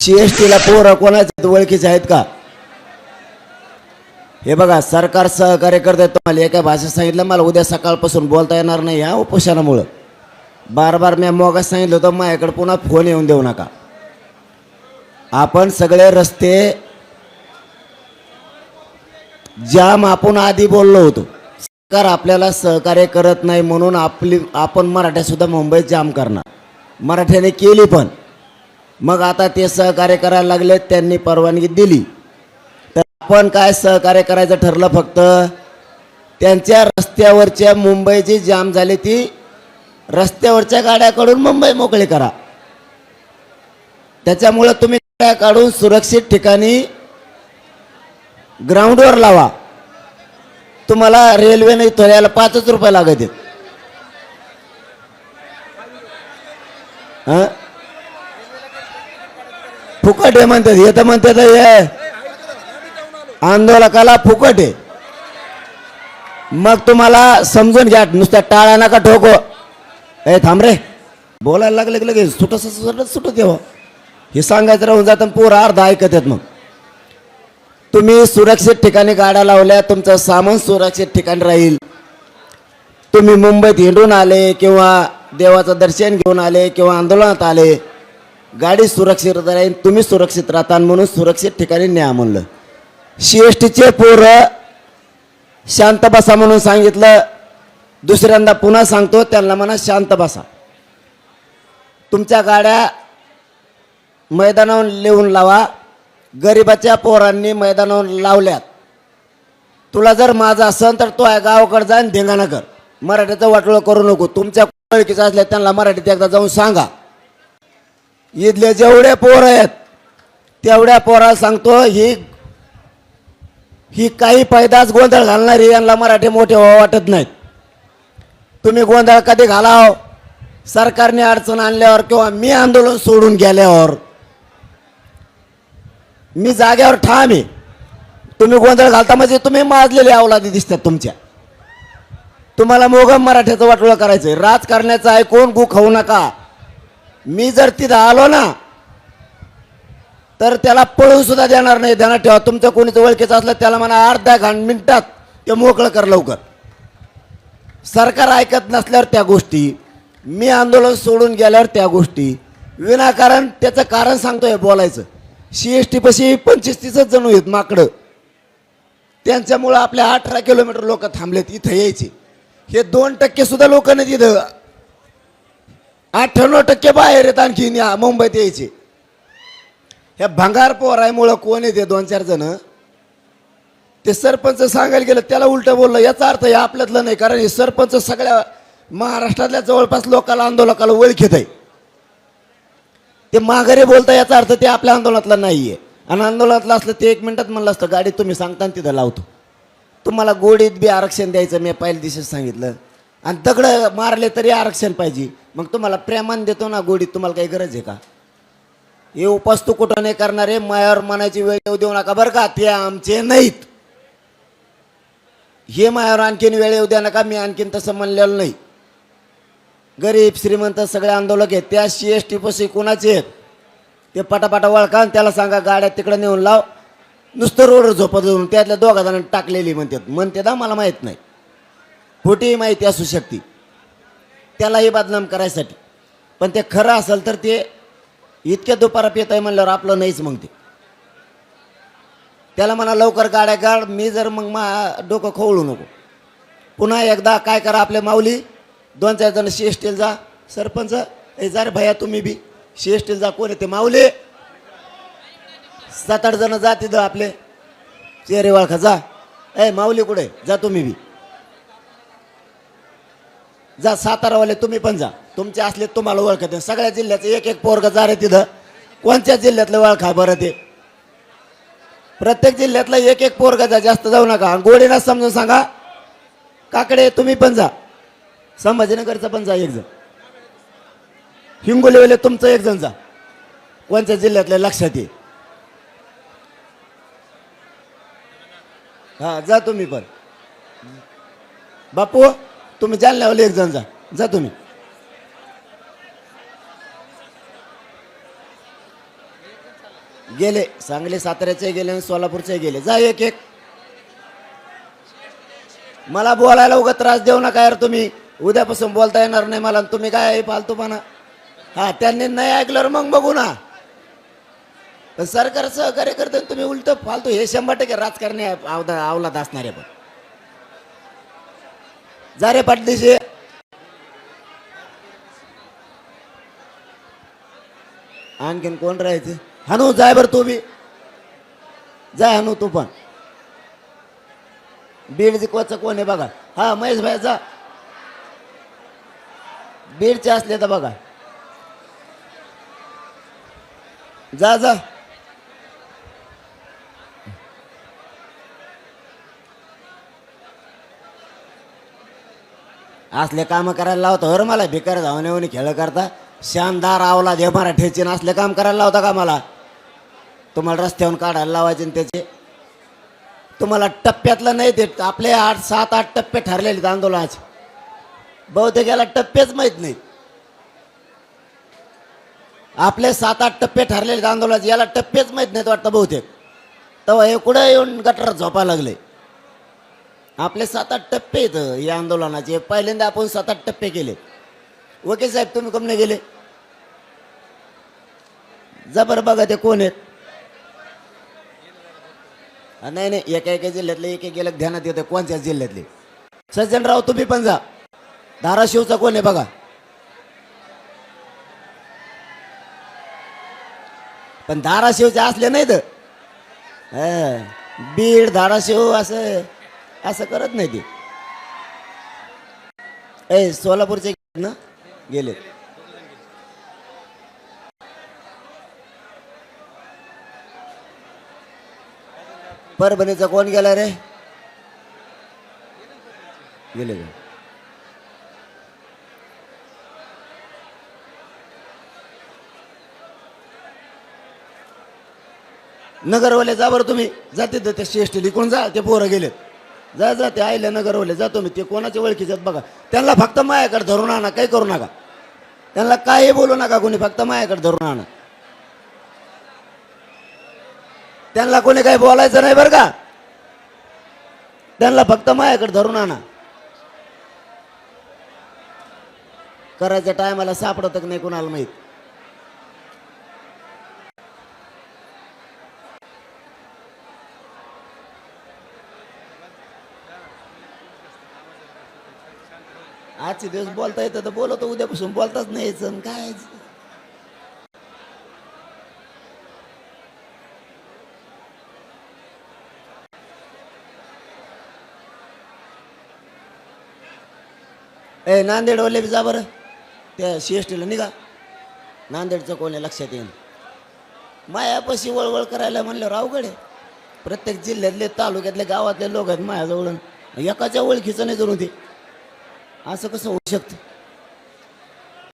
सीएसटीला पोरं कोणाचे ओळखीचे आहेत का? हे बघा, सरकार सहकार्य करते. तुम्हाला एका भाषेत सांगितलं, मला उद्या सकाळपासून बोलता येणार नाही ह्या उपोषणामुळं. बार बार मी मोगाच सांगितलं होतं, माझ्याकडे पुन्हा फोन येऊन देऊ नका. आपण सगळे रस्ते जाम आपण आधी बोललो होतो. सरकार आपल्याला सहकार्य करत नाही म्हणून आपण मराठ्या सुद्धा मुंबईत जाम करणार. मराठ्याने केली पण. मग आता ते सहकार्य करायला लागले, त्यांनी परवानगी दिली. तर आपण काय सहकार्य करायचं ठरलं? फक्त त्यांच्या रस्त्यावरच्या मुंबईची जाम झाली ती रस्त्यावरच्या गाड्याकडून मुंबई मोकळी करा. त्याच्यामुळे तुम्ही गाड्या काढून सुरक्षित ठिकाणी ग्राउंडवर लावा. तुम्हाला रेल्वेने थोड्याला 5 रुपये लागत आहेत. फुकट आहे म्हणतात. हे तर म्हणतात हे आंदोलकाला फुकट आहे. मग तुम्हाला समजून घ्या, नुसत्या टाळ्या नका ठोको. ए थांब रे, बोलायला लागले की लगेच सुटत देवा. हे सांगायचं राहून जातं, पोरं अर्धा ऐकत आहेत. मग तुम्ही सुरक्षित ठिकाणी गाड्या लावल्या, तुमचं सामान सुरक्षित ठिकाणी राहील. तुम्ही मुंबईत हिंडून आले किंवा देवाचं दर्शन घेऊन आले किंवा आंदोलनात आले, गाडी सुरक्षित राहील, तुम्ही सुरक्षित राहता. म्हणून सुरक्षित ठिकाणी न्या म्हणलं. सीएसटीचे पोरं शांत बसा म्हणून सांगितलं. दुसऱ्यांदा पुन्हा सांगतो, त्यांना म्हणा शांत बसा. तुमच्या गाड्या मैदानावर लिहून लावा. गरिबाच्या पोरांनी मैदानावर लावल्यात. तुला जर माझा असेल तर तो आहे गावाकडे जा आणि धिंगाणा कर. मराठीचं वाटोळं करू नको. तुमच्या ओळखीचं असल्या त्यांना मराठीत एकदा जाऊन सांगा. इथले जेवढे पोर आहेत तेवढ्या पोराला सांगतो, ही काही पैदाच गोंधळ घालणारी, यांना मराठी मोठे वाटत नाहीत. तुम्ही गोंधळ कधी घालाव? सरकारने अडचण आणल्यावर किंवा मी आंदोलन सोडून गेल्यावर. मी जाग्यावर ठाम आहे. तुम्ही गोंधळ घालता म्हणजे तुम्ही माजलेले अवलादी दिसतात तुमच्या. तुम्हाला मोगम मराठ्याचं वाटोळं करायचंय. राजकारण्याचं ऐकून गु खाऊ नका. मी जर तिथं आलो ना तर त्याला पळून सुद्धा देणार नाही. ध्यानात ठेवा. तुमचं कोणीच ओळखीचं असलं त्याला म्हणा अर्ध्या मिनिटात ते मोकळं कर लवकर. सरकार ऐकत नसल्यावर त्या गोष्टी, मी आंदोलन सोडून गेल्यावर त्या गोष्टी, विनाकारण त्याचं कारण सांगतोय बोलायचं. सीएसटी पाशी 25-30 जण आहेत माकडं. त्यांच्यामुळं आपल्या 18 किलोमीटर लोक थांबलेत इथं यायचे. हे 2% सुद्धा लोक नाही तिथं. 98% बाहेर येत आणखी मुंबईत यायचे. ह्या भंगार पोरामुळं कोण येते 2-4 जण. ते सरपंच सांगायला गेलं त्याला उलट बोललं. याचा अर्थ हे आपल्यातलं नाही, कारण हे सरपंच सगळ्या महाराष्ट्रातल्या जवळपास लोकांना आंदोलकाला ओळखीत आहे. ते माघारी बोलता, याचा अर्थ ते आपल्या आंदोलनातलं नाहीये. आणि आंदोलनातलं असलं ते 1 मिनिटात म्हणलं असतं गाडी तुम्ही सांगता तिथं लावतो. तुम्हाला गोडीत बी आरक्षण द्यायचं मी पहिल्या दिवशी सांगितलं. आणि दगडं मारले तरी आरक्षण पाहिजे. मग तुम्हाला प्रेमान देतो ना गोडीत. तुम्हाला काही गरज आहे का? हे उपास तू कुठं नाही करणारे मायावर म्हणायची वेळ येऊ देऊ नका बरं का. ते आमचे नाहीत. हे मायावर आणखीन वेळ येऊ द्या नका. मी आणखीन तसं म्हणलेलं नाही. गरीब श्रीमंत सगळे आंदोलक आहेत. त्या सीएसटी पाशी कोणाचे आहेत ते पटापटा वळखा. त्याला सांगा गाड्या तिकडे नेऊन लाव. नुसतं रोडवर झोपत जाऊन त्यातल्या 2 जणांनी टाकलेली म्हणते ना, मला माहीत नाही. खोटी माहिती असू शकते त्यालाही बदनाम करायसाठी. पण ते खरं असेल तर ते इतक्या दुपारात येत आहे म्हणल्यावर आपलं नाहीच. मग ते त्याला म्हणा लवकर गाड्या काढ. मी जर मग डोकं खवळू नको. पुन्हा एकदा काय करा, आपले माऊली 2-4 जण सीएसटीला जा. सरपंच जा रे भैया तुम्ही बी सीएसटीला जा. कोण येते माऊली? 7-8 जण जा तिथं आपले चेहरे वाळखा. जा ए माऊली कुठे जा तुम्ही बी जा. सातारावाले तुम्ही पण जा. तुमचे असले तुम्हाला ओळखत. सगळ्या जिल्ह्याचं 1-1 पोरग जा रे तिथं. कोणत्या जिल्ह्यातलं ओळखा बरं ते. प्रत्येक जिल्ह्यातलं 1-1 पोरग जा. जास्त जाऊ नका. गोडीना समजून सांगा. काकडे तुम्ही पण जा. संभाजीनगरचं पण जा 1 जण. हिंगोलीवाले तुमचं 1 जण जा. कोणत्या जिल्ह्यातलं लक्षात ये. हा जा तुम्ही पण. बापू तुम्ही जालन्यावाले 1 जण जा. जा तुम्ही. गेले, सांगली साताऱ्याचे गेले आणि सोलापूरचे गेले. जा एक एक. मला बोलायला उगा त्रास देऊ नका यार तुम्ही. उद्यापासून बोलता येणार नाही मला. तुम्ही काय फालतूपणा. हा, त्यांनी नाही ऐकलं मग बघू ना. पण सरकार सहकार्य करते तुम्ही उलट फालतू. हे 100% राजकारणी अवलाद असणारे. पण जा रे पाटलीशी. आणखीन कोण राहायचे? हनू जाय बर तू बी. जाय हनू तू पण. बीड जिकवायचं कोण आहे बघा. हा महेश भाई जा. बीडचे असले तर बघा. जा जा. असले काम करायला लावतो हर मला. भिकार धावणे खेळ करता. शानदार आवला दे मराठीचे असले काम करायला लावता का मला? तुम्हाला रस्त्यावरून काढायला लावायचे त्याचे. तुम्हाला टप्प्यातलं नाही ते. आपले 8, 7, 8 टप्पे ठरलेले आंदोलनाचे. बहुतेक याला टप्पेच माहित नाही. आपले 7, 8 टप्पे ठरलेले आंदोलनाचे. याला टप्पेच माहित नाहीत वाटतं बहुतेक. तेव्हा हे कुठं येऊन गटारात झोपायला लागले. आपले 7, 8 टप्पे आहेत या आंदोलनाचे. पहिल्यांदा आपण 7, 8 टप्पे केले. ओके साहेब, तुम्ही कम नाही गेले? जबर बघा ते कोण आहेत. नाही नाही, एका एका जिल्ह्यातले एक एक गेलं ध्यानात येतं. कोणत्या जिल्ह्यातले? सज्जनराव तुम्ही पण जा. धाराशिवचा कोण आहे बघा. पण धाराशिवचे असले नाहीत. बीड धाराशिव असं असं करत नाही ते. सोलापूरचे ना गेले. परभणीचा कोण गेला रे? गेले. नगरवाले जा बरं तुम्ही. जाते ते CST लिखून जा. ते पोरं गेलेत. जा जा. ते आयले नगरवाले जा तुम्ही. ते कोणाच्या ओळखीचे बघा. त्यांना फक्त मायाकडे धरून आणा. काही करू नका. त्यांना काही बोलू नका कोणी. फक्त मायाकडे धरून आणा. त्यांना कोणी काही बोलायचं नाही बरं का. त्यांना फक्त मायाकडे धरून आणा. करायच्या टायमाला सापडत नाही कोणाला माहित. आजचे दिवस बोलता येतं तर बोलतो. उद्यापासून बोलताच नाही यायचं काय. नांदेडवाले बी जा बरं. त्या CSTला निघा. नांदेडचं कोण आहे लक्षात येईल. मायापाशी वळवळ करायला म्हणल्यावर अवघड आहे. प्रत्येक जिल्ह्यातले तालुक्यातले गावातले लोक आहेत माझ्याजवळ. एकाच्या ओळखीचं नाही जरूर ते. असं कसं होऊ शकतं?